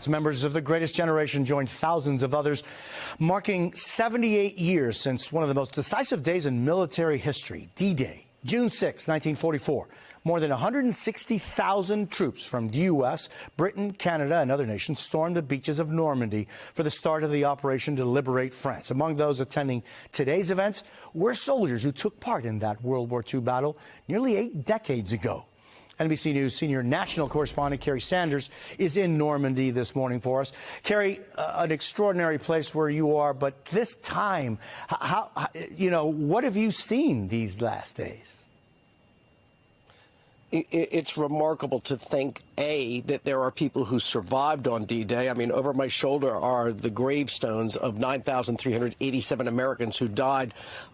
France, members of the Greatest Generation joined thousands of others, marking 78 years since one of the most decisive days in military history, D-Day, June 6, 1944. More than 160,000 troops from the U.S., Britain, Canada, and other nations stormed the beaches of Normandy for the start of the operation to liberate France. Among those attending today's events were soldiers who took part in that World War II battle nearly 8 decades ago. NBC News senior national correspondent Kerry Sanders is in Normandy this morning for us. Kerry, an extraordinary place where you are, but this time, what have you seen these last days? It's remarkable to think, A, that there are people who survived on D-Day. I mean, over my shoulder are the gravestones of 9,387 Americans who died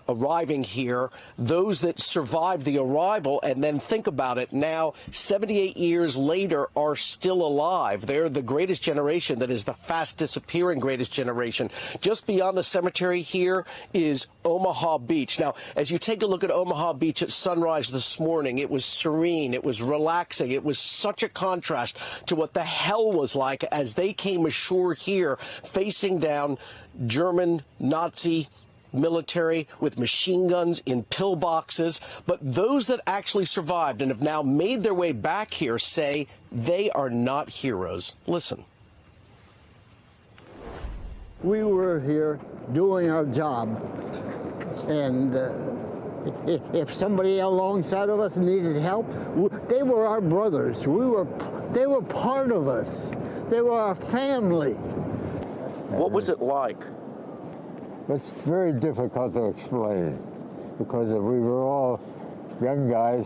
arriving here, those that survived the arrival, and then think about it now, 78 years later, are still alive. They're the greatest generation that is the fast disappearing greatest generation. Just beyond the cemetery here is Omaha Beach. Now, as you take a look at Omaha Beach at sunrise this morning, it was serene, it was relaxing, it was such a contrast to what the hell was like as they came ashore here, facing down German Nazi military with machine guns in pillboxes. But those that actually survived and have now made their way back here say they are not heroes. Listen. We were here doing our job, and if somebody alongside of us needed help, they were our brothers. They were part of us. They were our family. What was it like? It's very difficult to explain because we were all young guys.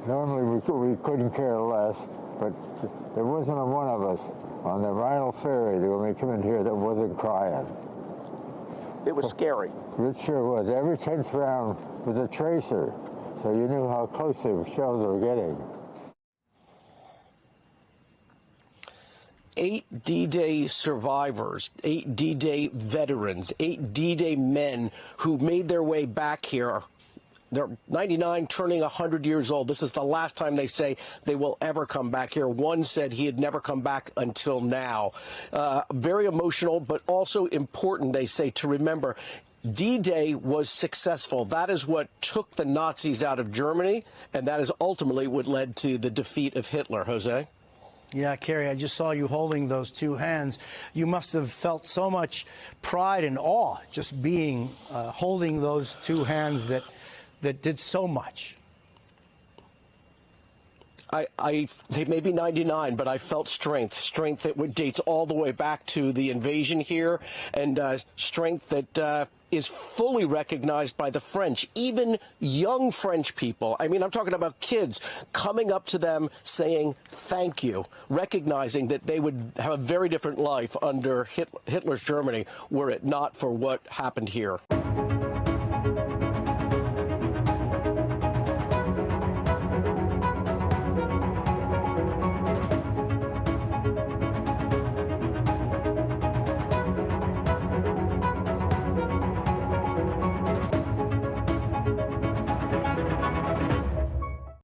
Normally we couldn't care less, but there wasn't a one of us on the Rhino Ferry when we came in here that wasn't crying. It was scary. It sure was. Every 10th round was a tracer, so you knew how close the shells were getting. 8 D-Day survivors, 8 D-Day veterans, 8 D-Day men who made their way back here. They're 99, turning 100 years old. This is the last time they say they will ever come back here. One said he had never come back until now. Very emotional, but also important, they say, to remember. D-Day was successful. That is what took the Nazis out of Germany, and that is ultimately what led to the defeat of Hitler. Jose? Yeah, Kerry, I just saw you holding those two hands. You must have felt so much pride and awe just being holding those two hands that did so much. They may be 99, but I felt strength that dates all the way back to the invasion here, and strength that is fully recognized by the French, even young French people. I mean, I'm talking about kids coming up to them saying thank you, recognizing that they would have a very different life under Hitler's Germany were it not for what happened here.